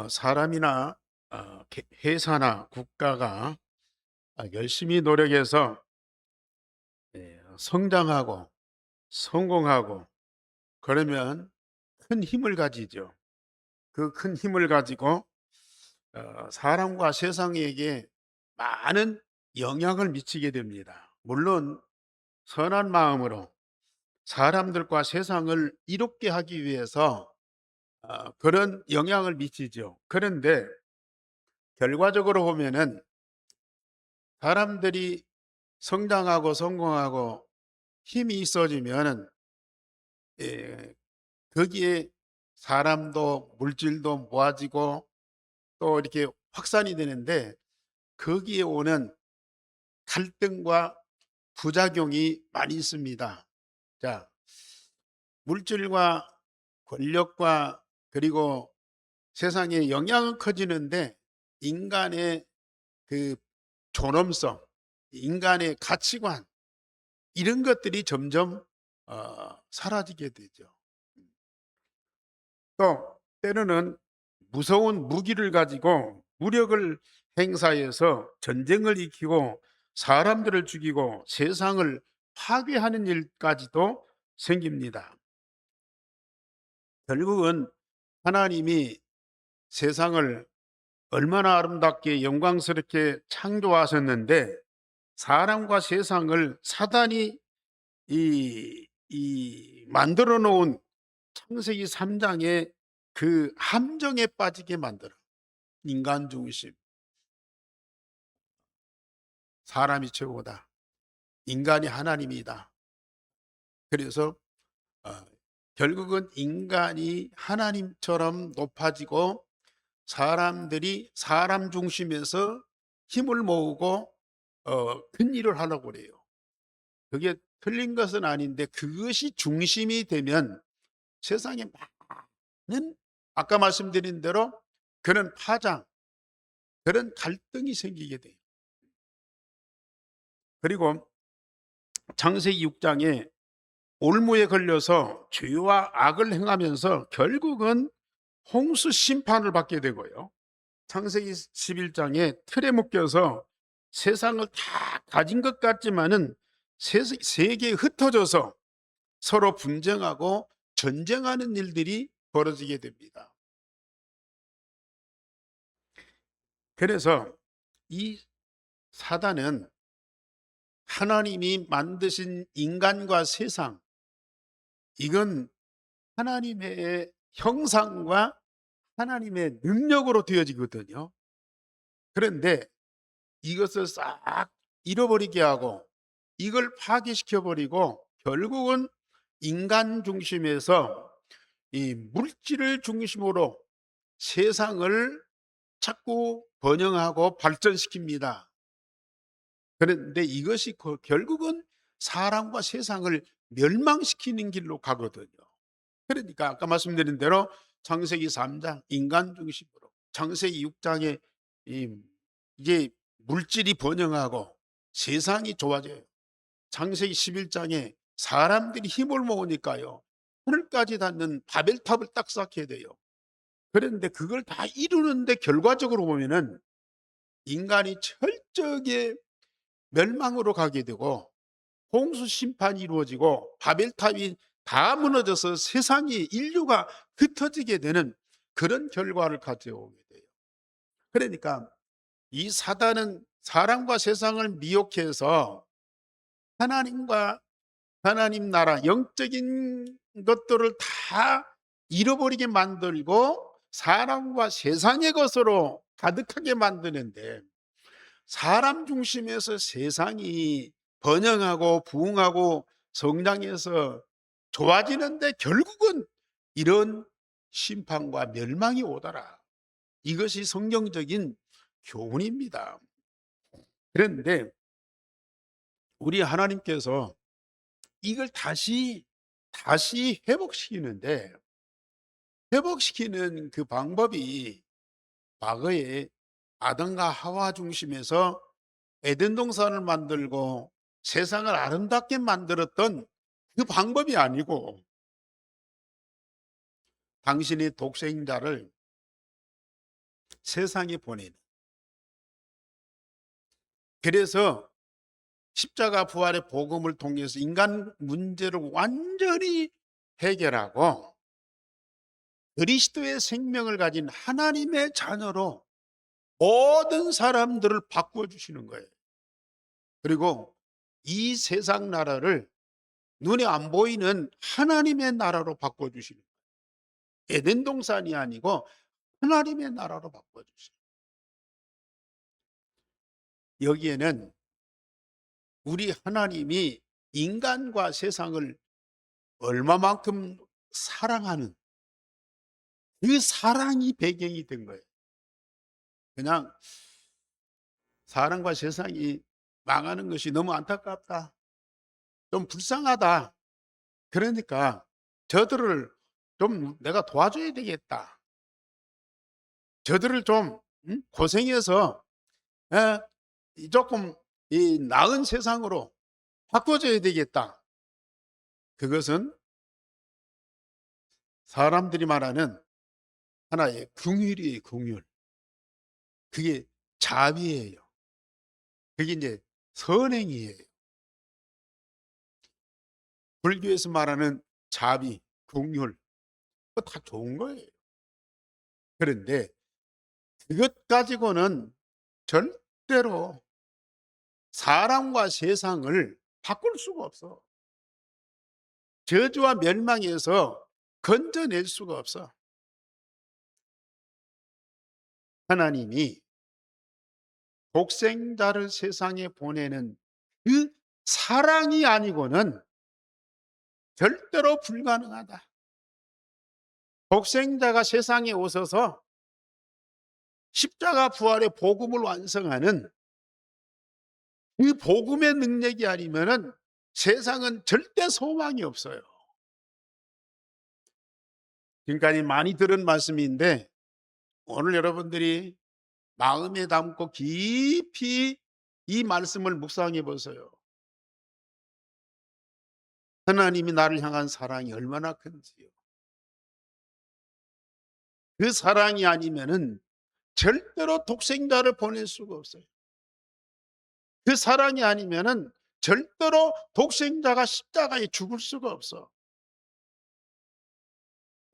사람이나 회사나 국가가 열심히 노력해서 성장하고 성공하고 그러면 큰 힘을 가지죠. 그 큰 힘을 가지고 사람과 세상에게 많은 영향을 미치게 됩니다. 물론 선한 마음으로 사람들과 세상을 이롭게 하기 위해서 그런 영향을 미치죠. 그런데 결과적으로 보면은 사람들이 성장하고 성공하고 힘이 있어지면은 예 거기에 사람도 물질도 모아지고 또 이렇게 확산이 되는데 거기에 오는 갈등과 부작용이 많이 있습니다. 자, 물질과 권력과 그리고 세상에 영향은 커지는데 인간의 그 존엄성, 인간의 가치관 이런 것들이 점점 사라지게 되죠. 또 때로는 무서운 무기를 가지고 무력을 행사해서 전쟁을 일으키고 사람들을 죽이고 세상을 파괴하는 일까지도 생깁니다. 결국은 하나님이 세상을 얼마나 아름답게 영광스럽게 창조하셨는데 사람과 세상을 사단이 만들어 놓은 창세기 3장의 그 함정에 빠지게 만들어 인간 중심, 사람이 최고다. 인간이 하나님이다. 그래서 어, 결국은 인간이 하나님처럼 높아지고 사람들이 사람 중심에서 힘을 모으고 큰 일을 하려고 그래요. 그게 틀린 것은 아닌데 그것이 중심이 되면 세상에 많은 아까 말씀드린 대로 그런 파장, 그런 갈등이 생기게 돼요. 그리고 창세기 6장에 올무에 걸려서 죄와 악을 행하면서 결국은 홍수 심판을 받게 되고요. 창세기 11장에 틀에 묶여서 세상을 다 가진 것 같지만은 세계에 흩어져서 서로 분쟁하고 전쟁하는 일들이 벌어지게 됩니다. 그래서 이 사단은 하나님이 만드신 인간과 세상, 이건 하나님의 형상과 하나님의 능력으로 되어지거든요. 그런데 이것을 싹 잃어버리게 하고 이걸 파괴시켜 버리고 결국은 인간 중심에서 이 물질을 중심으로 세상을 자꾸 번영하고 발전시킵니다. 그런데 이것이 결국은 사람과 세상을 멸망시키는 길로 가거든요. 그러니까 아까 말씀드린 대로 창세기 3장 인간 중심으로, 창세기 6장에 이게 물질이 번영하고 세상이 좋아져요. 창세기 11장에 사람들이 힘을 모으니까요. 하늘까지 닿는 바벨탑을 딱 쌓게 돼요. 그런데 그걸 다 이루는데 결과적으로 보면은 인간이 철저하게 멸망으로 가게 되고 홍수 심판이 이루어지고 바벨탑이 다 무너져서 세상이 인류가 흩어지게 되는 그런 결과를 가져오게 돼요. 그러니까 이 사단은 사람과 세상을 미혹해서 하나님과 하나님 나라 영적인 것들을 다 잃어버리게 만들고 사람과 세상의 것으로 가득하게 만드는데 사람 중심에서 세상이 번영하고 부흥하고 성장해서 좋아지는데 결국은 이런 심판과 멸망이 오더라. 이것이 성경적인 교훈입니다. 그런데 우리 하나님께서 이걸 다시 회복시키는데 회복시키는 그 방법이 과거에 아담과 하와 중심에서 에덴 동산을 만들고 세상을 아름답게 만들었던 그 방법이 아니고 당신의 독생자를 세상에 보내는, 그래서 십자가 부활의 복음을 통해서 인간 문제를 완전히 해결하고 그리스도의 생명을 가진 하나님의 자녀로 모든 사람들을 바꿔주시는 거예요. 그리고 이 세상 나라를 눈에 안 보이는 하나님의 나라로 바꿔주시는 거예요. 에덴 동산이 아니고 하나님의 나라로 바꿔주시는 거예요. 여기에는 우리 하나님이 인간과 세상을 얼마만큼 사랑하는 그 사랑이 배경이 된 거예요. 그냥 사람과 세상이 망하는 것이 너무 안타깝다, 좀 불쌍하다, 그러니까 저들을 좀 내가 도와줘야 되겠다, 저들을 좀 고생해서 조금 이 나은 세상으로 바꿔줘야 되겠다. 그것은 사람들이 말하는 하나의 긍휼이에요. 긍휼. 그게 자비예요. 그게 이제 선행이에요. 불교에서 말하는 자비, 긍휼, 그거 다 좋은 거예요. 그런데 그것 가지고는 절대로 사람과 세상을 바꿀 수가 없어. 저주와 멸망에서 건져낼 수가 없어. 하나님이 독생자를 세상에 보내는 그 사랑이 아니고는 절대로 불가능하다. 독생자가 세상에 오셔서 십자가 부활의 복음을 완성하는 그 복음의 능력이 아니면은 세상은 절대 소망이 없어요. 지금까지 많이 들은 말씀인데 오늘 여러분들이 마음에 담고 깊이 이 말씀을 묵상해 보세요. 하나님이 나를 향한 사랑이 얼마나 큰지요. 그 사랑이 아니면은 절대로 독생자를 보낼 수가 없어요. 그 사랑이 아니면은 절대로 독생자가 십자가에 죽을 수가 없어.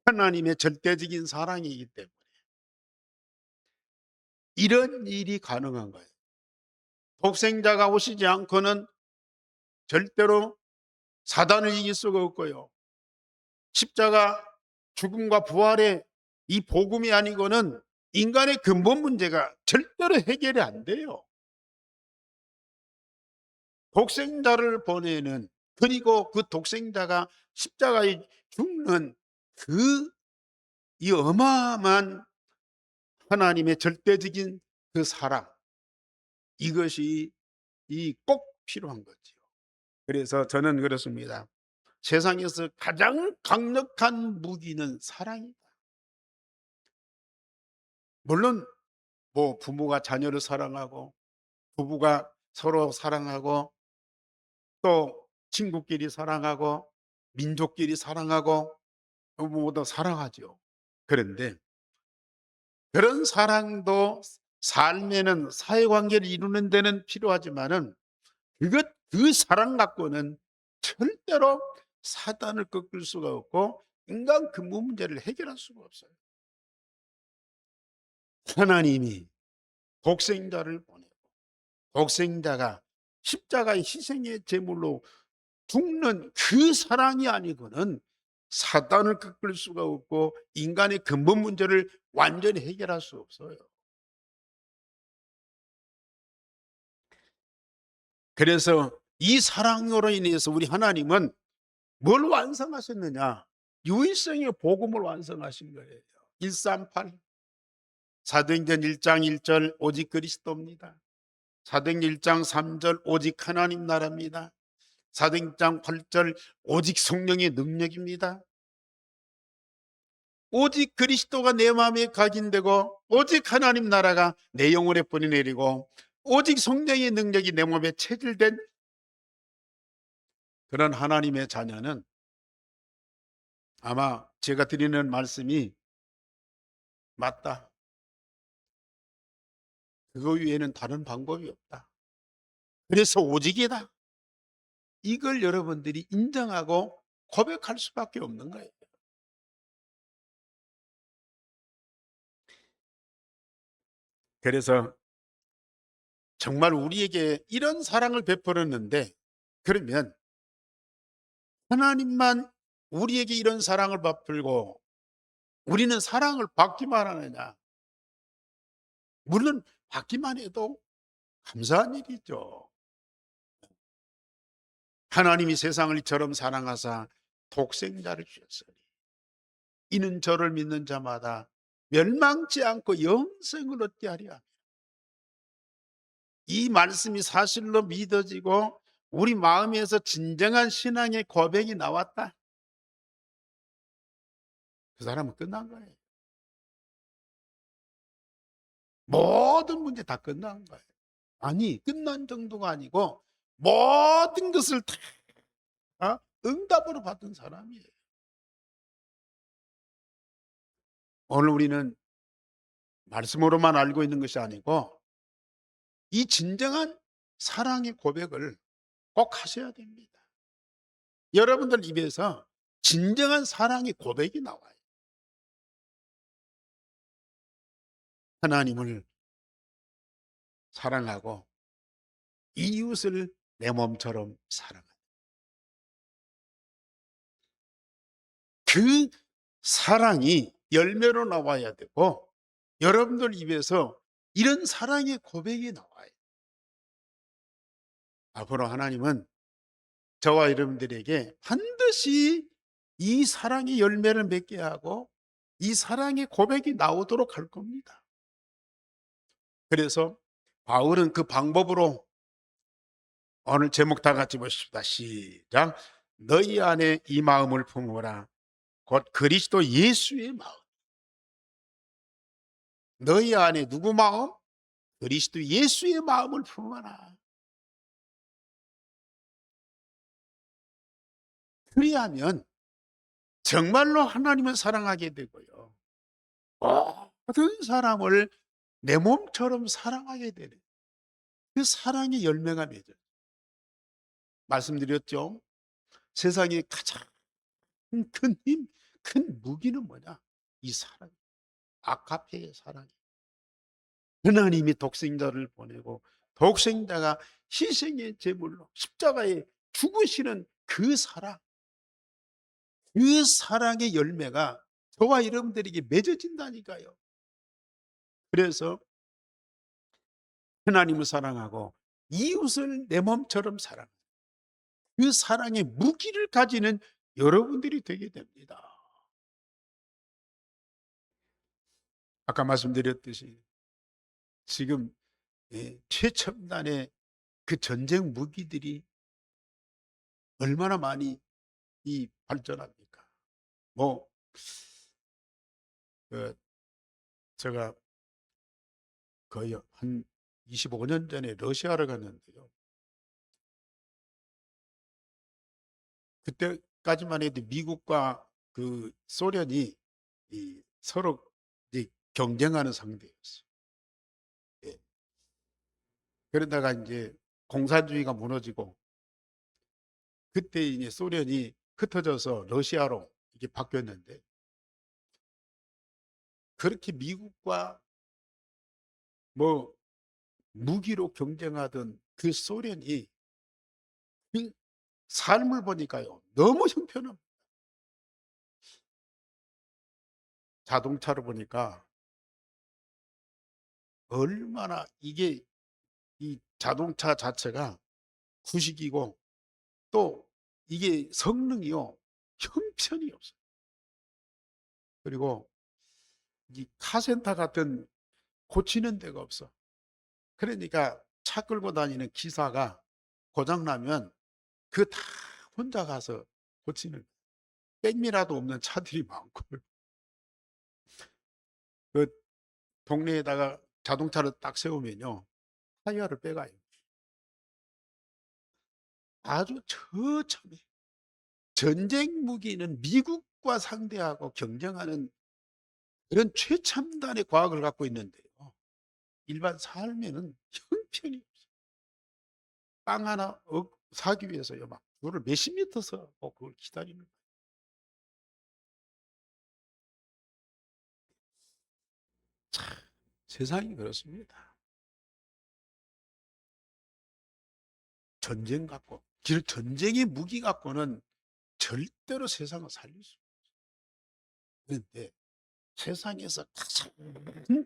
하나님의 절대적인 사랑이기 때문에 이런 일이 가능한 거예요. 독생자가 오시지 않고는 절대로 사단을 이길 수가 없고요. 십자가 죽음과 부활의 이 복음이 아니고는 인간의 근본 문제가 절대로 해결이 안 돼요. 독생자를 보내는, 그리고 그 독생자가 십자가에 죽는 그 이 어마어마한 하나님의 절대적인 그 사랑, 이것이 이 꼭 필요한 거지요. 그래서 저는 그렇습니다. 세상에서 가장 강력한 무기는 사랑이다. 물론 뭐 부모가 자녀를 사랑하고 부부가 서로 사랑하고 또 친구끼리 사랑하고 민족끼리 사랑하고 모두 사랑하죠. 그런데 그런 사랑도 삶에는 사회관계를 이루는 데는 필요하지만은 그 사랑 갖고는 절대로 사단을 꺾을 수가 없고 인간 근본 문제를 해결할 수가 없어요. 하나님이 독생자를 보내고 독생자가 십자가의 희생의 제물로 죽는 그 사랑이 아니고는 사단을 꺾을 수가 없고 인간의 근본 문제를 완전히 해결할 수 없어요. 그래서 이 사랑으로 인해서 우리 하나님은 뭘 완성하셨느냐? 유일성의 복음을 완성하신 거예요. 138 사도행전 1장 1절 오직 그리스도입니다. 사도행전 1장 3절 오직 하나님 나라입니다. 사도행전 8절 오직 성령의 능력입니다. 오직 그리스도가 내 마음에 각인되고 오직 하나님 나라가 내 영혼에 뿌리 내리고 오직 성령의 능력이 내 몸에 체질된 그런 하나님의 자녀는 아마 제가 드리는 말씀이 맞다. 그거 위에는 다른 방법이 없다. 그래서 오직이다. 이걸 여러분들이 인정하고 고백할 수밖에 없는 거예요. 그래서 정말 우리에게 이런 사랑을 베풀었는데, 그러면 하나님만 우리에게 이런 사랑을 베풀고 우리는 사랑을 받기만 하느냐? 물론 받기만 해도 감사한 일이죠. 하나님이 세상을 이처럼 사랑하사 독생자를 주셨으니 이는 저를 믿는 자마다 멸망치 않고 영생을 얻게 하려 함이라. 이 말씀이 사실로 믿어지고 우리 마음에서 진정한 신앙의 고백이 나왔다. 그 사람은 끝난 거예요. 모든 문제 다 끝난 거예요. 아니, 끝난 정도가 아니고 모든 것을 다 응답으로 받은 사람이에요. 오늘 우리는 말씀으로만 알고 있는 것이 아니고 이 진정한 사랑의 고백을 꼭 하셔야 됩니다. 여러분들 입에서 진정한 사랑의 고백이 나와요. 하나님을 사랑하고 이웃을 내 몸처럼 사랑하는 그 사랑이 열매로 나와야 되고, 여러분들 입에서 이런 사랑의 고백이 나와요. 앞으로 하나님은 저와 여러분들에게 반드시 이 사랑의 열매를 맺게 하고 이 사랑의 고백이 나오도록 할 겁니다. 그래서 바울은 그 방법으로, 오늘 제목 다 같이 보십시다. 시작. 너희 안에 이 마음을 품어라. 곧 그리스도 예수의 마음. 너희 안에 누구 마음? 그리스도 예수의 마음을 품어라. 그리하면 정말로 하나님을 사랑하게 되고요, 모든 사람을 내 몸처럼 사랑하게 되는 그 사랑의 열매가 맺어요. 말씀드렸죠. 세상에 가장 큰 힘, 큰 무기는 뭐냐? 이 사랑, 아카페의 사랑이. 하나님이 독생자를 보내고 독생자가 희생의 제물로 십자가에 죽으시는 그 사랑, 그 사랑의 열매가 저와 여러분들에게 맺어진다니까요. 그래서 하나님을 사랑하고 이웃을 내 몸처럼 사랑하는 그 사랑의 무기를 가지는 여러분들이 되게 됩니다. 아까 말씀드렸듯이 지금 최첨단의 그 전쟁 무기들이 얼마나 많이 발전합니까? 뭐 그 제가 거의 한 25년 전에 러시아를 갔는데요. 그때까지만 해도 미국과 그 소련이 서로 이제 경쟁하는 상대였어요. 예. 그러다가 이제 공산주의가 무너지고 그때 이제 소련이 흩어져서 러시아로 이게 바뀌었는데, 그렇게 미국과 뭐 무기로 경쟁하던 그 소련이 그 삶을 보니까요, 너무 형편없. 자동차를 보니까 얼마나 이게 이 자동차 자체가 구식이고 또 이게 성능이요, 형편이 없어요. 그리고 이 카센터 같은 고치는 데가 없어. 그러니까 차 끌고 다니는 기사가 고장 나면 그 다 혼자 가서 고치는, 백미라도 없는 차들이 많고, 그 동네에다가 자동차를 딱 세우면요, 타이어를 빼가요. 아주 처참해. 전쟁 무기는 미국 빛과 상대하고 경쟁하는 그런 최첨단의 과학을 갖고 있는데요. 일반 삶에는 형편이 없어요. 빵 하나 사기 위해서요. 막 그거를 몇십 미터 서고 그걸 기다리는 거예요. 참, 세상이 그렇습니다. 전쟁 갖고, 전쟁의 무기 갖고는 절대로 세상을 살릴 수 없는데 세상에서 가장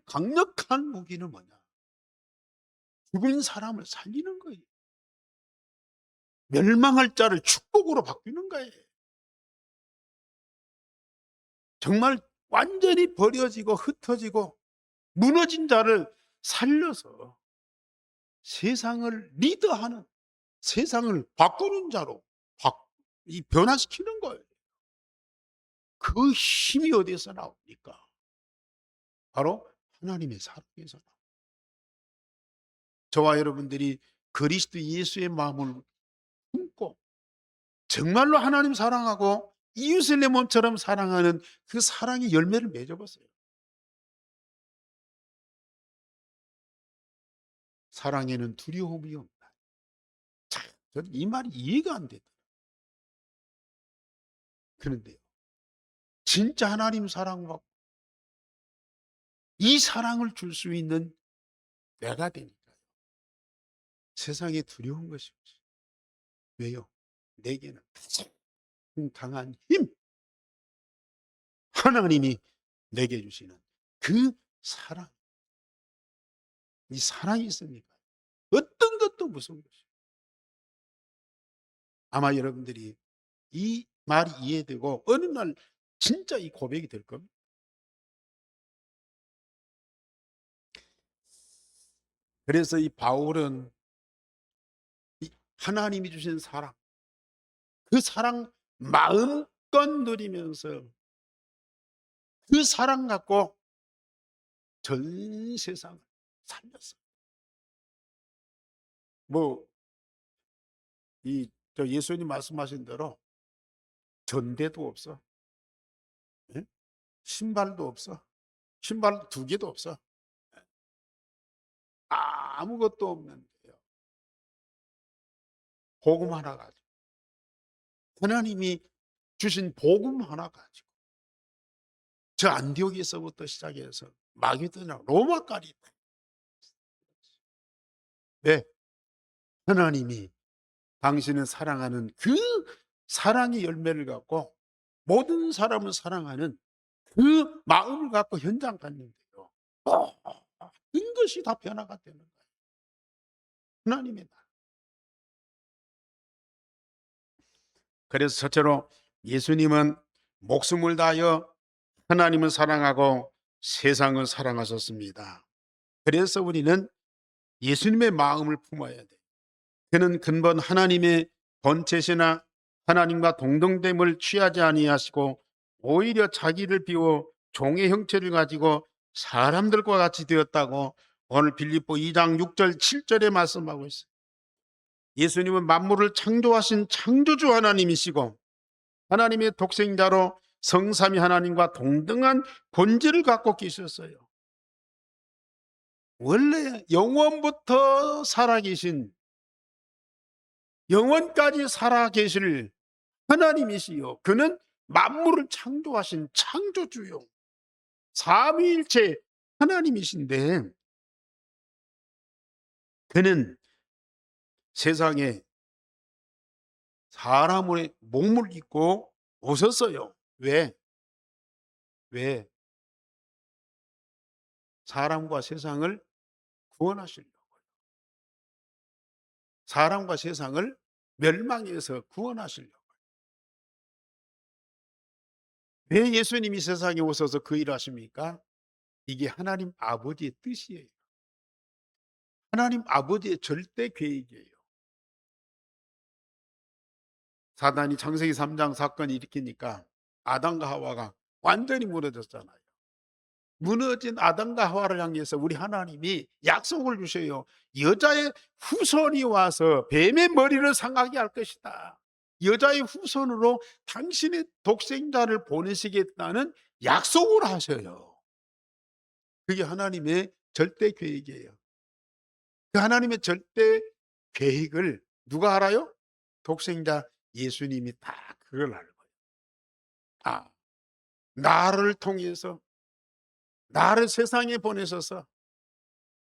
강력한 무기는 뭐냐? 죽은 사람을 살리는 거예요. 멸망할 자를 축복으로 바꾸는 거예요. 정말 완전히 버려지고 흩어지고 무너진 자를 살려서 세상을 리드하는, 세상을 바꾸는 자로 변화시키는 거예요. 그 힘이 어디에서 나옵니까? 바로 하나님의 사랑에서 나옵니다. 저와 여러분들이 그리스도 예수의 마음을 품고 정말로 하나님 사랑하고 이웃을 내 몸처럼 사랑하는 그 사랑의 열매를 맺어봤어요. 사랑에는 두려움이 없다. 참, 저는 이 말이 이해가 안 되더라고요. 그런데요, 진짜 하나님 사랑하고 이 사랑을 줄 수 있는 내가 되니까요, 세상에 두려운 것이 없어요. 왜요? 내게는 가장 강한 힘, 하나님이 내게 주시는 그 사랑, 이 사랑이 있으니까 어떤 것도 무서운 것이에요. 아마 여러분들이 이 말이 이해되고 어느 날 진짜 이 고백이 될 겁니다. 그래서 이 바울은 이 하나님이 주신 사랑, 그 사랑 마음껏 누리면서 그 사랑 갖고 전 세상을 살렸어요. 뭐 예수님 말씀하신 대로 전대도 없어. 예? 신발도 없어. 신발 두 개도 없어. 아무것도 없는데요. 복음 하나 가지고, 하나님이 주신 복음 하나 가지고 저 안디옥에서부터 시작해서 마게도나 로마까지, 네, 하나님이 당신을 사랑하는 그 사랑의 열매를 갖고 모든 사람을 사랑하는 그 마음을 갖고 현장 갔는데요, 모든 것이 다 변화가 되는 거예요. 하나님의 나라. 그래서 첫째로 예수님은 목숨을 다하여 하나님을 사랑하고 세상을 사랑하셨습니다. 그래서 우리는 예수님의 마음을 품어야 돼요. 그는 근본 하나님의 본체시나 하나님과 동등됨을 취하지 아니하시고 오히려 자기를 비워 종의 형체를 가지고 사람들과 같이 되었다고 오늘 빌립보 2장 6절 7절에 말씀하고 있어요. 예수님은 만물을 창조하신 창조주 하나님이시고 하나님의 독생자로 성삼위 하나님과 동등한 본질을 갖고 계셨어요. 원래 영원부터 살아계신, 영원까지 살아계실 하나님이시요, 그는 만물을 창조하신 창조주요, 삼위일체 하나님이신데 그는 세상에 사람의 몸을 입고 오셨어요. 왜? 사람과 세상을 구원하시려고요. 사람과 세상을 멸망에서 구원하시려고요. 왜 예수님이 세상에 오셔서 그 일을 하십니까? 이게 하나님 아버지의 뜻이에요. 하나님 아버지의 절대 계획이에요. 사단이 창세기 3장 사건을 일으키니까 아담과 하와가 완전히 무너졌잖아요. 무너진 아담과 하와를 향해서 우리 하나님이 약속을 주셔요. 여자의 후손이 와서 뱀의 머리를 상하게 할 것이다. 여자의 후손으로 당신의 독생자를 보내시겠다는 약속을 하셔요. 그게 하나님의 절대 계획이에요. 그 하나님의 절대 계획을 누가 알아요? 독생자 예수님이 다 그걸 알고. 아, 나를 통해서 나를 세상에 보내셔서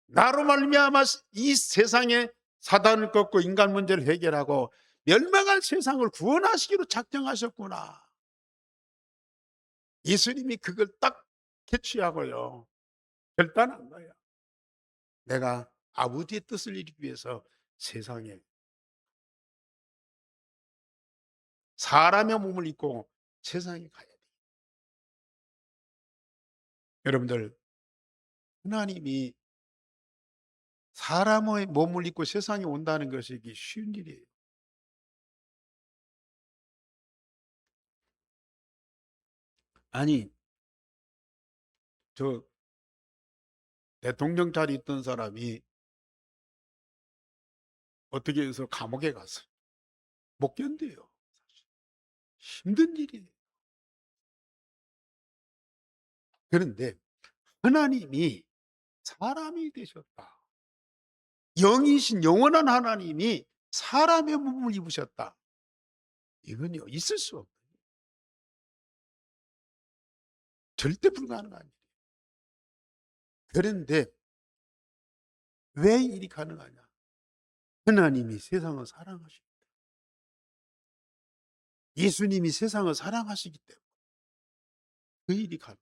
나로 말미암아 이 세상에 사단을 꺾고 인간 문제를 해결하고 멸망할 세상을 구원하시기로 작정하셨구나. 예수님이 그걸 딱 캐치하고요, 결단한 거예요. 내가 아버지의 뜻을 이루기 위해서 세상에 사람의 몸을 입고 세상에 가야 돼요. 여러분들, 하나님이 사람의 몸을 입고 세상에 온다는 것이 이게 쉬운 일이에요. 아니, 저 대통령 자리에 있던 사람이 어떻게 해서 감옥에 갔어요. 못 견뎌요. 힘든 일이에요. 그런데 하나님이 사람이 되셨다. 영이신 영원한 하나님이 사람의 몸을 입으셨다. 이건요, 있을 수 없어요. 절대 불가능한 일이에요. 그런데 왜 일이 가능하냐? 하나님이 세상을 사랑하십니다. 예수님이 세상을 사랑하시기 때문에 그 일이 가능.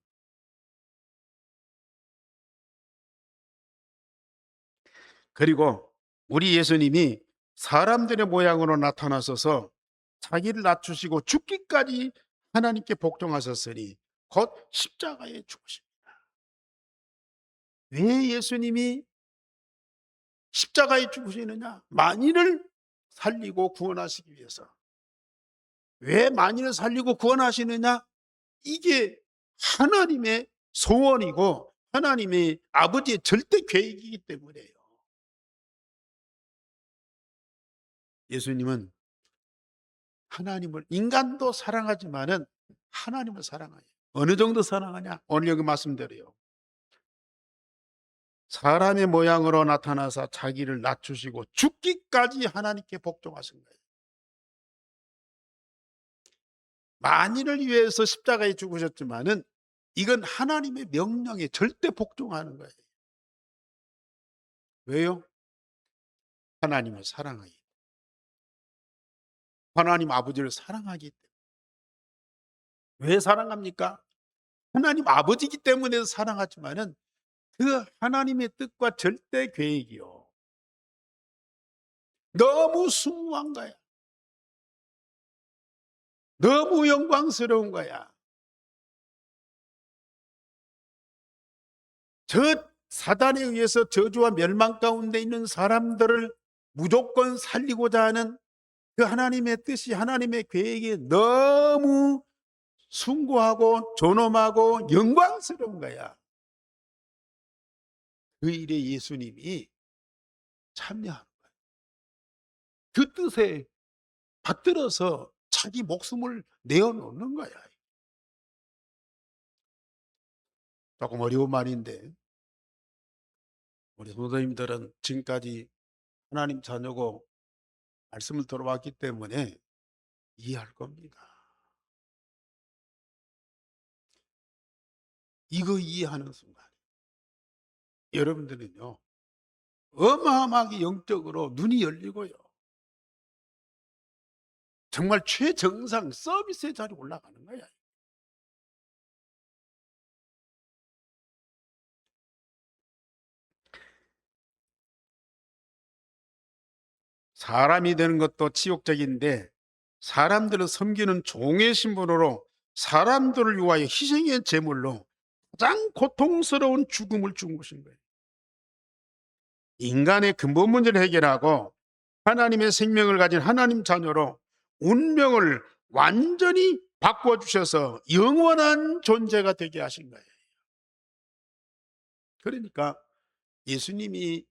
그리고 우리 예수님이 사람들의 모양으로 나타나셔서 자기를 낮추시고 죽기까지 하나님께 복종하셨으니 곧 십자가에 죽으십니다. 왜 예수님이 십자가에 죽으시느냐? 만인을 살리고 구원하시기 위해서. 왜 만인을 살리고 구원하시느냐? 이게 하나님의 소원이고 하나님의 아버지의 절대 계획이기 때문에요. 예수님은 하나님을, 인간도 사랑하지만은 하나님을 사랑해요. 어느 정도 사랑하냐? 오늘 여기 말씀대로요. 사람의 모양으로 나타나서 자기를 낮추시고 죽기까지 하나님께 복종하신 거예요. 만인을 위해서 십자가에 죽으셨지만은 이건 하나님의 명령에 절대 복종하는 거예요. 왜요? 하나님을 사랑하기. 하나님 아버지를 사랑하기 때문에. 왜 사랑합니까? 하나님 아버지이기 때문에 사랑하지만은 그 하나님의 뜻과 절대 계획이요, 너무 숭고한 거야. 너무 영광스러운 거야. 저 사단에 의해서 저주와 멸망 가운데 있는 사람들을 무조건 살리고자 하는 그 하나님의 뜻이, 하나님의 계획이 너무 숭고하고 존엄하고 영광스러운 거야. 그 일에 예수님이 참여하는 거야. 그 뜻에 받들어서 자기 목숨을 내어놓는 거야. 조금 어려운 말인데 우리 선생님들은 지금까지 하나님 자녀고 말씀을 들어왔기 때문에 이해할 겁니다. 이거 이해하는 순간 여러분들은요, 어마어마하게 영적으로 눈이 열리고요, 정말 최정상 서비스의 자리에 올라가는 거야. 사람이 되는 것도 치욕적인데 사람들을 섬기는 종의 신분으로 사람들을 위하여 희생의 제물로 가장 고통스러운 죽음을 죽으신 거예요. 인간의 근본 문제를 해결하고 하나님의 생명을 가진 하나님 자녀로 운명을 완전히 바꿔주셔서 영원한 존재가 되게 하신 거예요. 그러니까 예수님이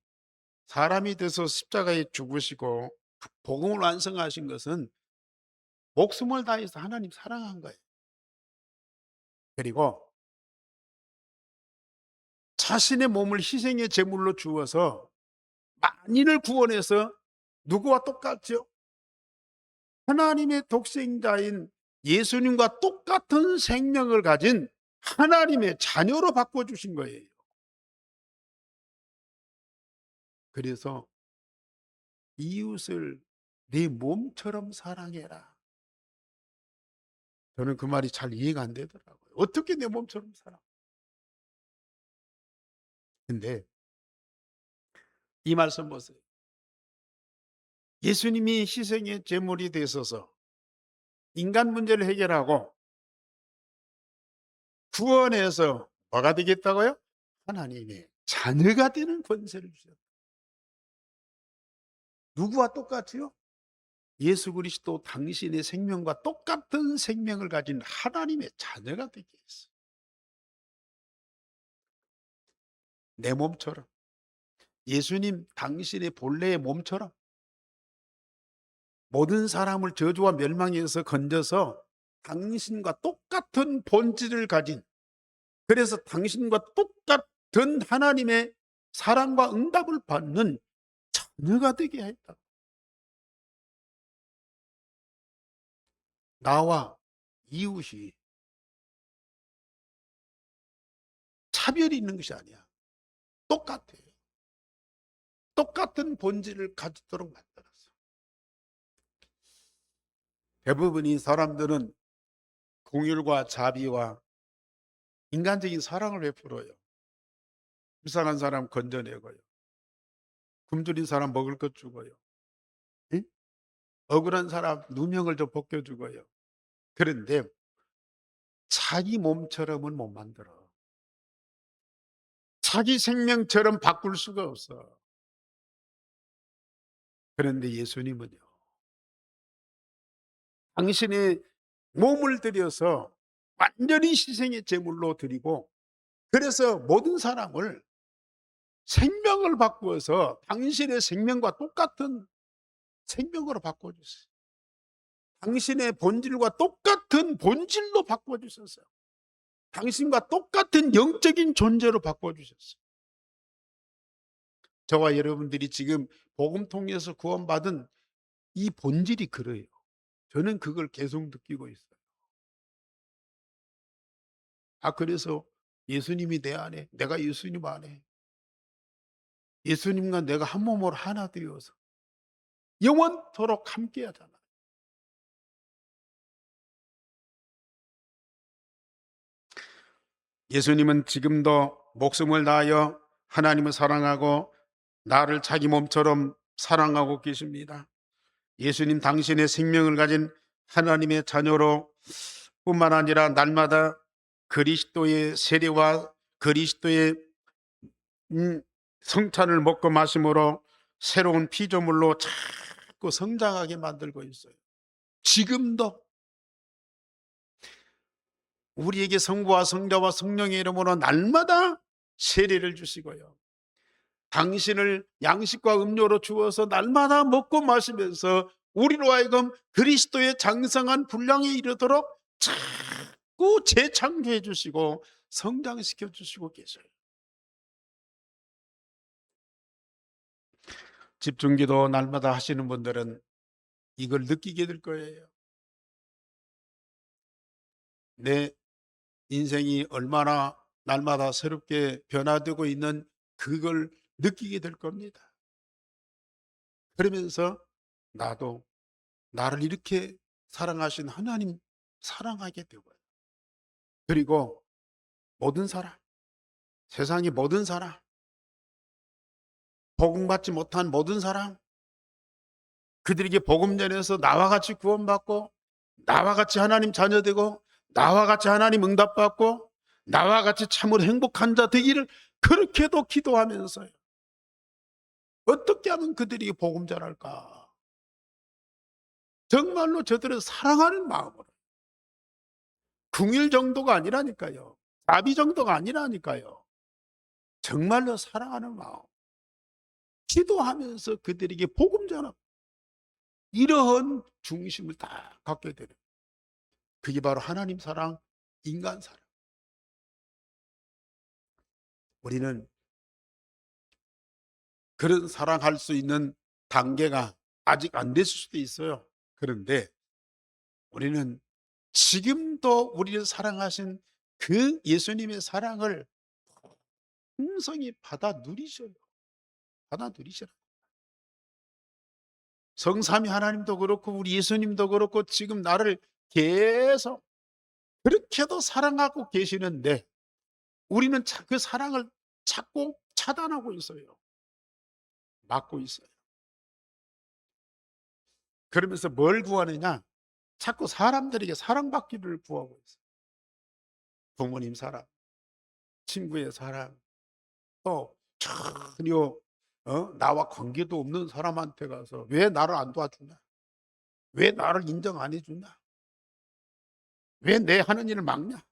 사람이 돼서 십자가에 죽으시고 복음을 완성하신 것은 목숨을 다해서 하나님 사랑한 거예요. 그리고 자신의 몸을 희생의 제물로 주어서 만인을 구원해서 누구와 똑같죠? 하나님의 독생자인 예수님과 똑같은 생명을 가진 하나님의 자녀로 바꿔주신 거예요. 그래서 이웃을 네 몸처럼 사랑해라. 저는 그 말이 잘 이해가 안 되더라고요. 어떻게 내 몸처럼 사랑? 근데 이 말씀 보세요. 예수님이 희생의 제물이 되셔서 인간 문제를 해결하고 구원해서 뭐가 되겠다고요? 하나님의 자녀가 되는 권세를 주셨다. 누구와 똑같이요? 예수 그리스도 당신의 생명과 똑같은 생명을 가진 하나님의 자녀가 되게 했어요. 내 몸처럼. 예수님 당신의 본래의 몸처럼 모든 사람을 저주와 멸망에서 건져서 당신과 똑같은 본질을 가진, 그래서 당신과 똑같은 하나님의 사랑과 응답을 받는 자녀가 되게 했다. 나와 이웃이 차별이 있는 것이 아니야. 똑같아요. 똑같은 본질을 가지도록 만들었어. 대부분의 사람들은 공율과 자비와 인간적인 사랑을 베풀어요. 불쌍한 사람 건져내고요. 굶주린 사람 먹을 것 주고요. 응? 억울한 사람 누명을 좀 벗겨주고요. 그런데 자기 몸처럼은 못 만들어. 자기 생명처럼 바꿀 수가 없어. 그런데 예수님은요, 당신의 몸을 들여서 완전히 희생의 제물로 드리고, 그래서 모든 사람을 생명을 바꾸어서 당신의 생명과 똑같은 생명으로 바꿔주세요. 당신의 본질과 똑같은 본질로 바꿔주셨어요. 당신과 똑같은 영적인 존재로 바꿔주셨어요. 저와 여러분들이 지금 복음 통해서 구원받은 이 본질이 그래요. 저는 그걸 계속 느끼고 있어요. 그래서 예수님이 내 안에, 내가 예수님 안에, 예수님과 내가 한 몸으로 하나 되어서 영원토록 함께 하잖아요. 예수님은 지금도 목숨을 다하여 하나님을 사랑하고 나를 자기 몸처럼 사랑하고 계십니다. 예수님 당신의 생명을 가진 하나님의 자녀로 뿐만 아니라 날마다 그리스도의 세례와 그리스도의 성찬을 먹고 마심으로 새로운 피조물로 자꾸 성장하게 만들고 있어요. 지금도 우리에게 성부와 성자와 성령의 이름으로 날마다 세례를 주시고요. 당신을 양식과 음료로 주어서 날마다 먹고 마시면서 우리로 하여금 그리스도의 장성한 분량에 이르도록 자꾸 재창조해 주시고 성장시켜 주시고 계셔요. 집중기도 날마다 하시는 분들은 이걸 느끼게 될 거예요. 내 인생이 얼마나 날마다 새롭게 변화되고 있는 그걸 느끼게 될 겁니다. 그러면서 나도 나를 이렇게 사랑하신 하나님 사랑하게 되고요. 그리고 모든 사람, 세상의 모든 사람, 복음받지 못한 모든 사람, 그들에게 복음 전해서 나와 같이 구원받고 나와 같이 하나님 자녀 되고 나와 같이 하나님 응답받고 나와 같이 참으로 행복한 자 되기를 그렇게도 기도하면서요. 어떻게 하면 그들이 복음 전할까? 정말로 저들을 사랑하는 마음으로. 긍휼 정도가 아니라니까요. 자비 정도가 아니라니까요. 정말로 사랑하는 마음. 기도하면서 그들에게 복음 전합니다. 이러한 중심을 다 갖게 되는, 그게 바로 하나님 사랑, 인간 사랑. 우리는 그런 사랑할 수 있는 단계가 아직 안 됐을 수도 있어요. 그런데 우리는 지금도 우리를 사랑하신 그 예수님의 사랑을 풍성히 받아 누리셔요. 받아 누리셔라. 성삼위 하나님도 그렇고 우리 예수님도 그렇고 지금 나를 계속 그렇게도 사랑하고 계시는데, 우리는 그 사랑을 찾고 차단하고 있어요. 막고 있어요. 그러면서 뭘 구하느냐? 자꾸 사람들에게 사랑받기를 구하고 있어요. 부모님 사랑, 친구의 사랑, 또 전혀 나와 관계도 없는 사람한테 가서 왜 나를 안 도와주냐? 왜 나를 인정 안 해주냐? 왜 내 하는 일을 막냐?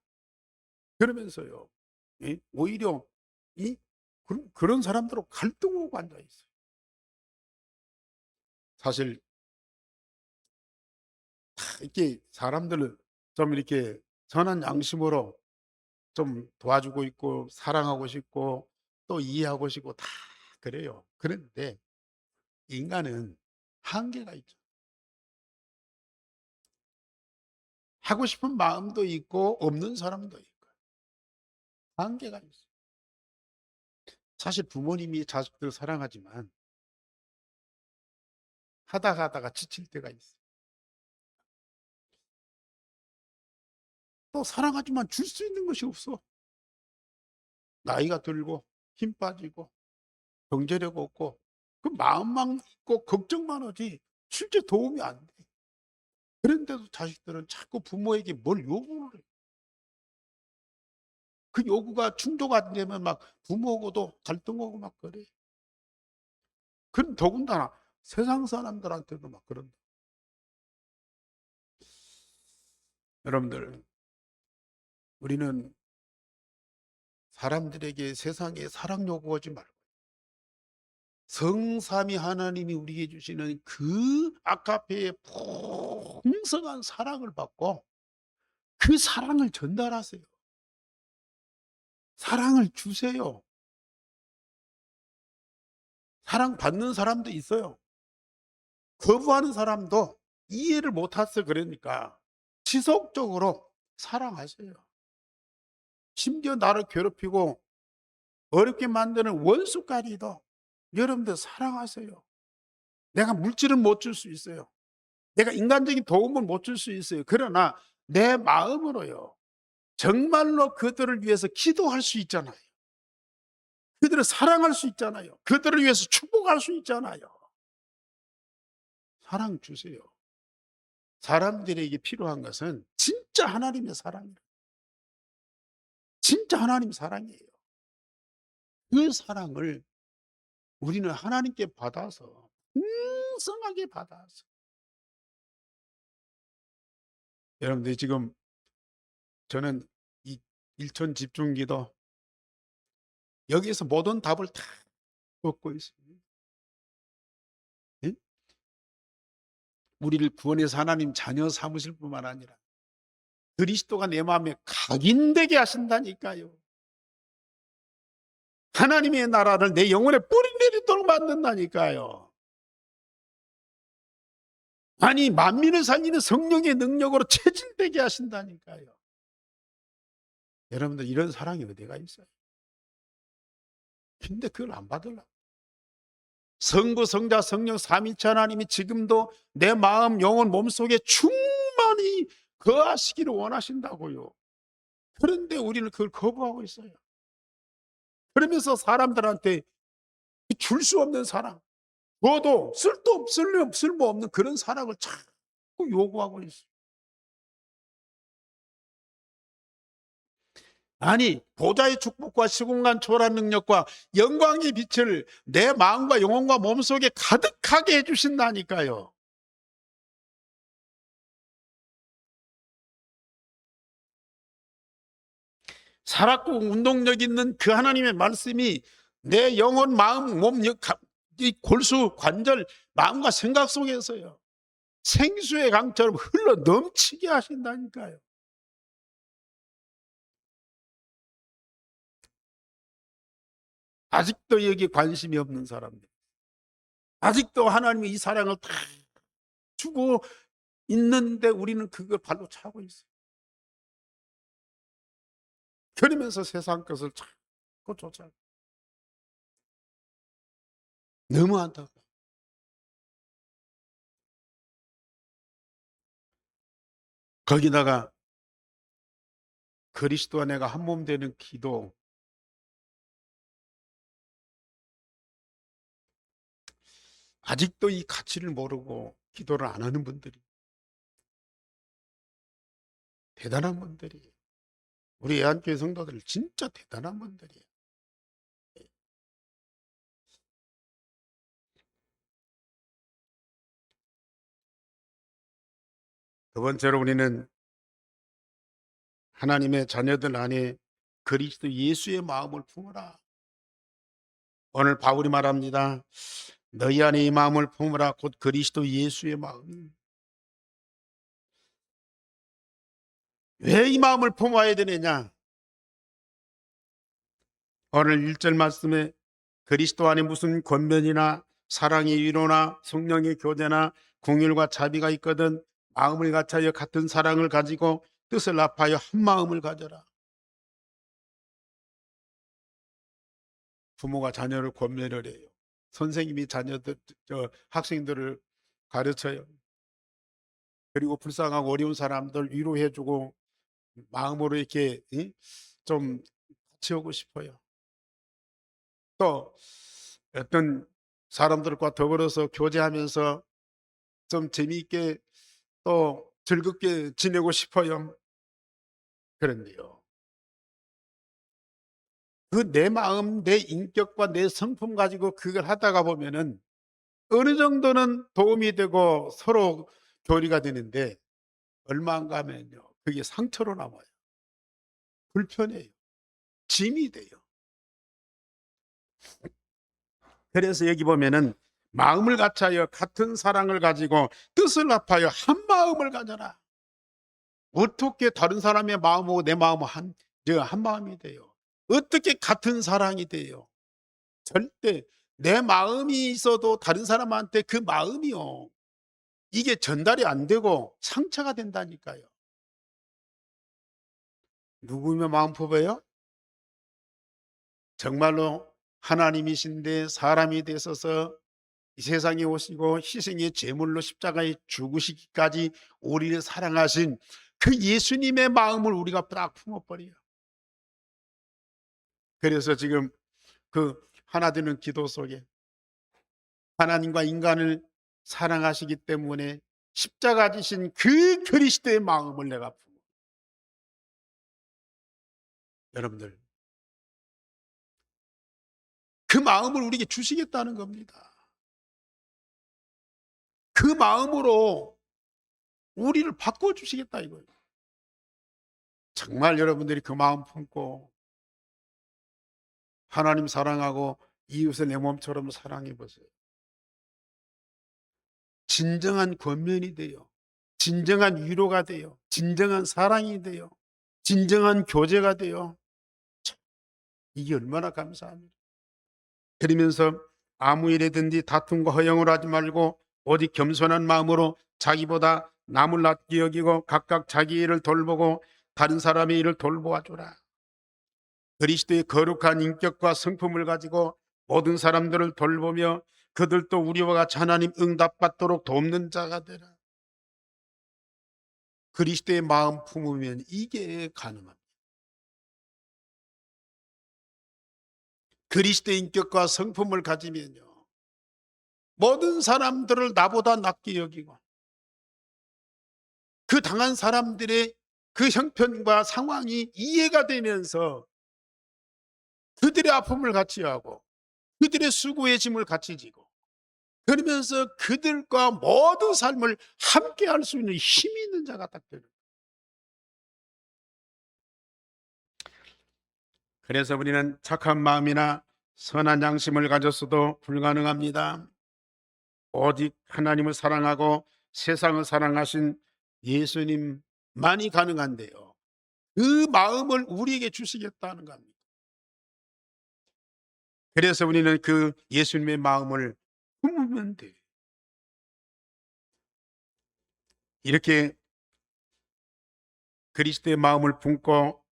그러면서요, 오히려 이 그런 사람들하고 갈등하고 앉아 있어요. 사실 이렇게 사람들을 좀 이렇게 선한 양심으로 좀 도와주고 있고 사랑하고 싶고 또 이해하고 싶고 다 그래요. 그런데 인간은 한계가 있죠. 하고 싶은 마음도 있고 없는 사람도 있고 한계가 있어요. 사실 부모님이 자식들 사랑하지만 하다가 지칠 때가 있어요. 또 사랑하지만 줄 수 있는 것이 없어. 나이가 들고 힘 빠지고 경제력 없고 그 마음만 있고 걱정만 하지 실제 도움이 안 돼. 그런데도 자식들은 자꾸 부모에게 뭘 요구를 해. 그 요구가 충족 안 되면 막 부모하고도 갈등하고 막 그래. 그럼 더군다나 세상 사람들한테도 막 그런다. 여러분들, 우리는 사람들에게 세상에 사랑 요구하지 말고 성삼위 하나님이 우리에게 주시는 그 아카페의 풍성한 사랑을 받고 그 사랑을 전달하세요. 사랑을 주세요. 사랑받는 사람도 있어요. 거부하는 사람도 이해를 못해서 그러니까 지속적으로 사랑하세요. 심지어 나를 괴롭히고 어렵게 만드는 원수까지도 여러분들 사랑하세요. 내가 물질은 못 줄 수 있어요. 내가 인간적인 도움은 못 줄 수 있어요. 그러나 내 마음으로요, 정말로 그들을 위해서 기도할 수 있잖아요. 그들을 사랑할 수 있잖아요. 그들을 위해서 축복할 수 있잖아요. 사랑 주세요. 사람들에게 필요한 것은 진짜 하나님의 사랑이에요. 진짜 하나님 사랑이에요. 그 사랑을 우리는 하나님께 받아서 풍성하게 받아서, 여러분들 지금 저는 이 일천 집중기도 여기에서 모든 답을 다 얻고 있습니다. 예? 우리를 구원해서 하나님 자녀 삼으실 뿐만 아니라 그리스도가 내 마음에 각인되게 하신다니까요. 하나님의 나라를 내 영혼에 뿌리 내리도록 만든다니까요. 아니, 만민을 살리는 성령의 능력으로 체질되게 하신다니까요. 여러분들, 이런 사랑이 어디가 있어요? 근데 그걸 안 받으려고. 성부, 성자, 성령 삼위일체 하나님이 지금도 내 마음, 영혼, 몸속에 충만히 거하시기를 원하신다고요. 그런데 우리는 그걸 거부하고 있어요. 그러면서 사람들한테 줄 수 없는 사랑, 줘도 쓸모없는 그런 사랑을 자꾸 요구하고 있어요. 아니, 보좌의 축복과 시공간 초월한 능력과 영광의 빛을 내 마음과 영혼과 몸속에 가득하게 해주신다니까요. 살았고 운동력 있는 그 하나님의 말씀이 내 영혼, 마음, 몸, 이 골수, 관절, 마음과 생각 속에서요, 생수의 강처럼 흘러 넘치게 하신다니까요. 아직도 여기 관심이 없는 사람들, 아직도 하나님이 이 사랑을 다 주고 있는데 우리는 그걸 발로 차고 있어요. 그러면서 세상 것을 자꾸 쫓아. 너무 안타까워. 거기다가 그리스도와 내가 한 몸 되는 기도, 아직도 이 가치를 모르고 기도를 안 하는 분들이 대단한 분들이에요. 우리 애한교회 성도들 진짜 대단한 분들이에요. 두 번째로 우리는 하나님의 자녀들 안에 그리스도 예수의 마음을 품으라. 오늘 바울이 말합니다. 너희 안에 이 마음을 품으라. 곧 그리스도 예수의 마음이. 왜 이 마음을 품어야 되느냐? 오늘 1절 말씀에 그리스도 안에 무슨 권면이나 사랑의 위로나 성령의 교제나 긍휼과 자비가 있거든 마음을 같이하여 같은 사랑을 가지고 뜻을 합하여 한 마음을 가져라. 부모가 자녀를 권면을 해요. 선생님이 학생들을 가르쳐요. 그리고 불쌍하고 어려운 사람들 위로해주고 마음으로 이렇게 좀 채우고 싶어요. 또 어떤 사람들과 더불어서 교제하면서 좀 재미있게 또 즐겁게 지내고 싶어요. 그런데요, 그 내 마음, 내 인격과 내 성품 가지고 그걸 하다가 보면은 어느 정도는 도움이 되고 서로 교리가 되는데 얼마 안 가면요, 그게 상처로 남아요. 불편해요. 짐이 돼요. 그래서 여기 보면은 마음을 같이하여 같은 사랑을 가지고 뜻을 합하여 한 마음을 가져라. 어떻게 다른 사람의 마음하고 내 마음은 한 마음이 돼요? 어떻게 같은 사랑이 돼요? 절대 내 마음이 있어도 다른 사람한테 그 마음이요, 이게 전달이 안 되고 상처가 된다니까요. 누구면 마음 품어요? 정말로 하나님이신데 사람이 되셔서 이 세상에 오시고 희생의 제물로 십자가에 죽으시기까지 우리를 사랑하신 그 예수님의 마음을 우리가 딱 품어버려요. 그래서 지금 그 하나 되는 기도 속에 하나님과 인간을 사랑하시기 때문에 십자가 지신 그 그리스도의 마음을 내가 품어. 여러분들, 그 마음을 우리에게 주시겠다는 겁니다. 그 마음으로 우리를 바꿔주시겠다 이거예요. 정말 여러분들이 그 마음 품고 하나님 사랑하고 이웃을 내 몸처럼 사랑해 보세요. 진정한 권면이 돼요. 진정한 위로가 돼요. 진정한 사랑이 돼요. 진정한 교제가 돼요. 참, 이게 얼마나 감사합니다. 그러면서 아무 일이든지 다툼과 허영을 하지 말고 오직 겸손한 마음으로 자기보다 남을 낮게 여기고 각각 자기 일을 돌보고 다른 사람의 일을 돌보아 주라. 그리스도의 거룩한 인격과 성품을 가지고 모든 사람들을 돌보며 그들도 우리와 같이 하나님 응답받도록 돕는 자가 되라. 그리스도의 마음 품으면 이게 가능합니다. 그리스도의 인격과 성품을 가지면요, 모든 사람들을 나보다 낮게 여기고 그 당한 사람들의 그 형편과 상황이 이해가 되면서 그들의 아픔을 같이 하고 그들의 수고의 짐을 같이 지고 그러면서 그들과 모든 삶을 함께 할 수 있는 힘이 있는 자가 딱 되는 거예요. 그래서 우리는 착한 마음이나 선한 양심을 가졌어도 불가능합니다. 오직 하나님을 사랑하고 세상을 사랑하신 예수님만이 가능한데요. 그 마음을 우리에게 주시겠다는 겁니다. 그래서 우리는 그 예수님의 마음을 품으면 돼요. 이렇게 그리스도의 마음을 품고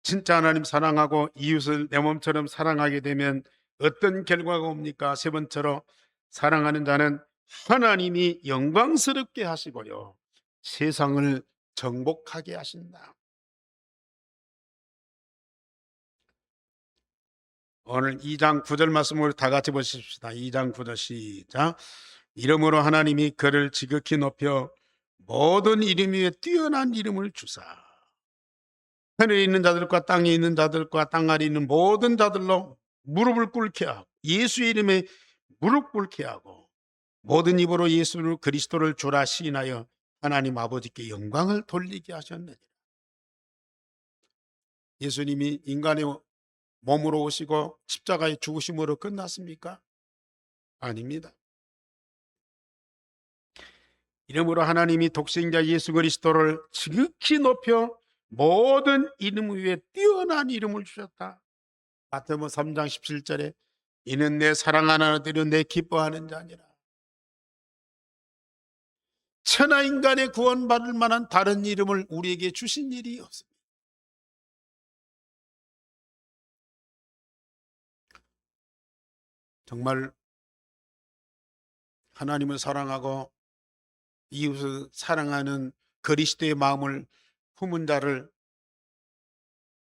진짜 하나님 사랑하고 이웃을 내 몸처럼 사랑하게 되면 어떤 결과가 옵니까? 세 번째로, 사랑하는 자는 하나님이 영광스럽게 하시고요, 세상을 정복하게 하신다. 오늘 2장 9절 말씀을 다 같이 보십시다. 2장 9절 시작. 이름으로 하나님이 그를 지극히 높여 모든 이름 위에 뛰어난 이름을 주사 하늘에 있는 자들과 땅에 있는 자들과 땅 아래 있는 모든 자들로 무릎을 꿇게 하고, 예수의 이름에 무릎 꿇게 하고 모든 입으로 예수를 그리스도를 주라 시인하여 하나님 아버지께 영광을 돌리게 하셨느니라. 예수님이 인간의 몸으로 오시고 십자가에 죽으심으로 끝났습니까? 아닙니다. 이름으로 하나님이 독생자 예수 그리스도를 지극히 높여 모든 이름 위에 뛰어난 이름을 주셨다. 마태복음 3장 17절에 이는 내 사랑하는 아들이요 내 기뻐하는 자니라. 천하 인간의 구원받을 만한 다른 이름을 우리에게 주신 일이 없습니다. 정말 하나님을 사랑하고 이웃을 사랑하는 그리스도의 마음을 품은 자를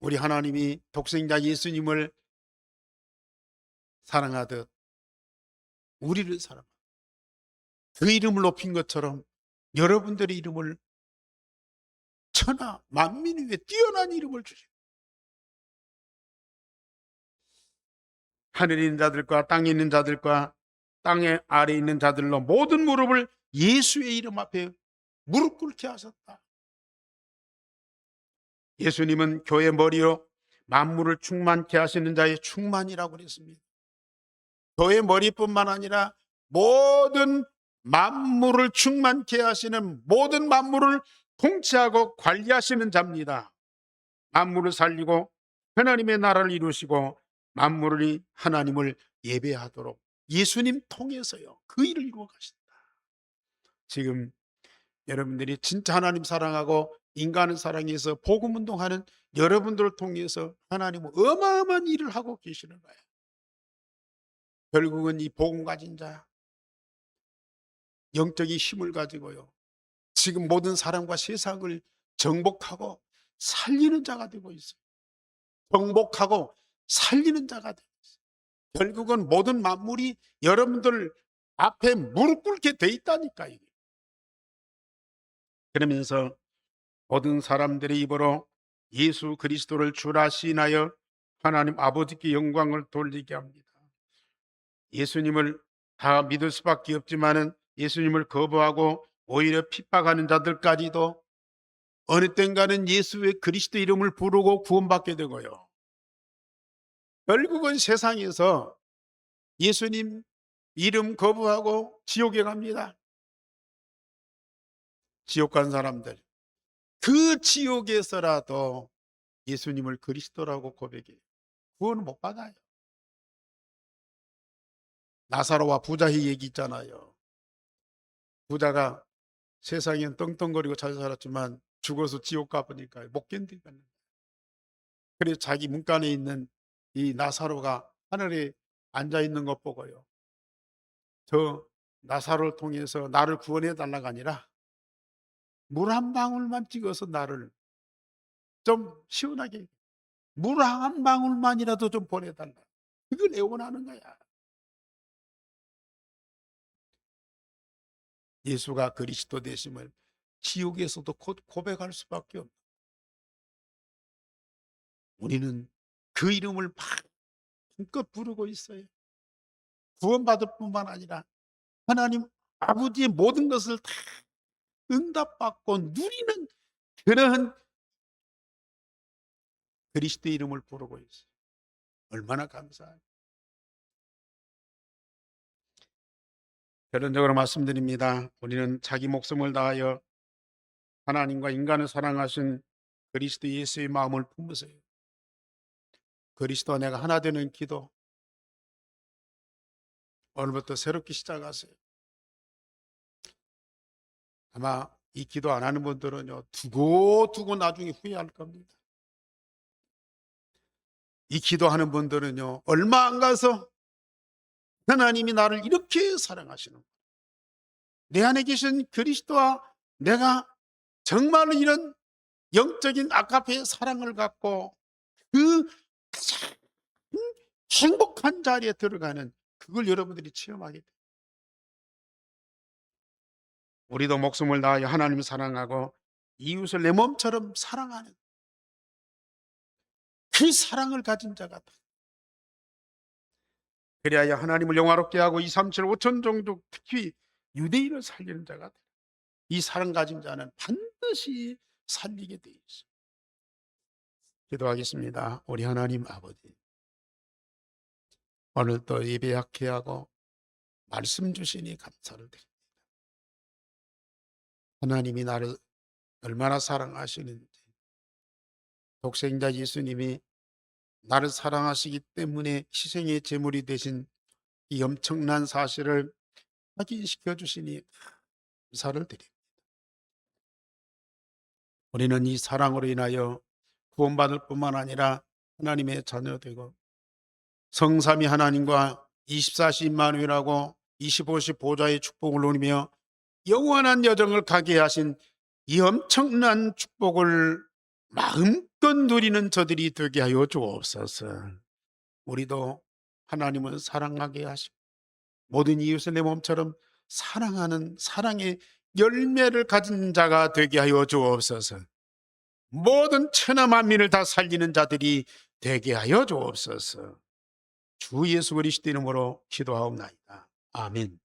우리 하나님이 독생자 예수님을 사랑하듯 우리를 사랑하고 그 이름을 높인 것처럼 여러분들의 이름을 천하 만민 위에 뛰어난 이름을 주시고 하늘에 있는 자들과 땅에 있는 자들과 땅의 아래에 있는 자들로 모든 무릎을 예수의 이름 앞에 무릎 꿇게 하셨다. 예수님은 교회 머리요 만물을 충만케 하시는 자의 충만이라고 그랬습니다. 교회 머리뿐만 아니라 모든 만물을 충만케 하시는, 모든 만물을 통치하고 관리하시는 자입니다. 만물을 살리고 하나님의 나라를 이루시고 만물이 하나님을 예배하도록 예수님 통해서요 그 일을 이루어 가신다. 지금 여러분들이 진짜 하나님 사랑하고 인간을 사랑해서 복음 운동하는 여러분들을 통해서 하나님은 어마어마한 일을 하고 계시는 거예요. 결국은 이 복음 가진 자, 영적인 힘을 가지고요 지금 모든 사람과 세상을 정복하고 살리는 자가 되고 있어요. 정복하고 살리는 자가 되고 있어요. 결국은 모든 만물이 여러분들 앞에 무릎 꿇게 돼 있다니까요. 그러면서 모든 사람들의 입으로 예수 그리스도를 주라 시인하여 하나님 아버지께 영광을 돌리게 합니다. 예수님을 다 믿을 수밖에 없지만은 예수님을 거부하고 오히려 핍박하는 자들까지도 어느 땐가는 예수의 그리스도 이름을 부르고 구원받게 되고요. 결국은 세상에서 예수님 이름 거부하고 지옥에 갑니다. 지옥 간 사람들. 그 지옥에서라도 예수님을 그리스도라고 고백해요. 구원을 못 받아요. 나사로와 부자의 얘기 있잖아요. 부자가 세상엔 떵떵거리고 잘 살았지만 죽어서 지옥 가보니까 못 견디겠는. 그래서 자기 문간에 있는 이 나사로가 하늘에 앉아 있는 것 보고요. 저 나사로를 통해서 나를 구원해 달라가 아니라 물 한 방울만 찍어서 나를 좀 시원하게, 물 한 방울만이라도 좀 보내달라. 그걸 애원하는 거야. 예수가 그리스도 되심을 지옥에서도 곧 고백할 수밖에 없다. 우리는 그 이름을 마음껏 부르고 있어요. 구원받을 뿐만 아니라 하나님 아버지의 모든 것을 다 응답받고 누리는 그러한 그리스도 이름을 부르고 있어요. 얼마나 감사해요. 결론적으로 말씀드립니다. 우리는 자기 목숨을 다하여 하나님과 인간을 사랑하신 그리스도 예수의 마음을 품으세요. 그리스도와 내가 하나 되는 기도 오늘부터 새롭게 시작하세요. 아마 이 기도 안 하는 분들은요, 두고 나중에 후회할 겁니다. 이 기도하는 분들은요, 얼마 안 가서 하나님이 나를 이렇게 사랑하시는 거예요. 내 안에 계신 그리스도와 내가 정말로 이런 영적인 아가페의 사랑을 갖고 그 가장 행복한 자리에 들어가는, 그걸 여러분들이 체험하게 돼요. 우리도 목숨을 다하여 하나님을 사랑하고 이웃을 내 몸처럼 사랑하는 그 사랑을 가진 자가 다. 그래야 하나님을 영화롭게 하고 2, 3, 7, 5천 종족, 특히 유대인을 살리는 자가 돼. 이 사랑 가진 자는 반드시 살리게 돼 있어요. 기도하겠습니다. 우리 하나님 아버지, 오늘도 예배하게 하고 말씀 주시니 감사를 드립니다. 하나님이 나를 얼마나 사랑하시는지, 독생자 예수님이 나를 사랑하시기 때문에 희생의 제물이 되신 이 엄청난 사실을 확인시켜 주시니 감사를 드립니다. 우리는 이 사랑으로 인하여 구원받을 뿐만 아니라 하나님의 자녀되고 성삼위 하나님과 24시 임마누엘하고 25시 보좌의 축복을 누리며 영원한 여정을 가게 하신 이 엄청난 축복을 마음껏 누리는 저들이 되게 하여 주옵소서. 우리도 하나님을 사랑하게 하시고 모든 이웃을 내 몸처럼 사랑하는 사랑의 열매를 가진 자가 되게 하여 주옵소서. 모든 천하 만민을 다 살리는 자들이 되게 하여 주옵소서. 주 예수 그리스도 이름으로 기도하옵나이다. 아멘.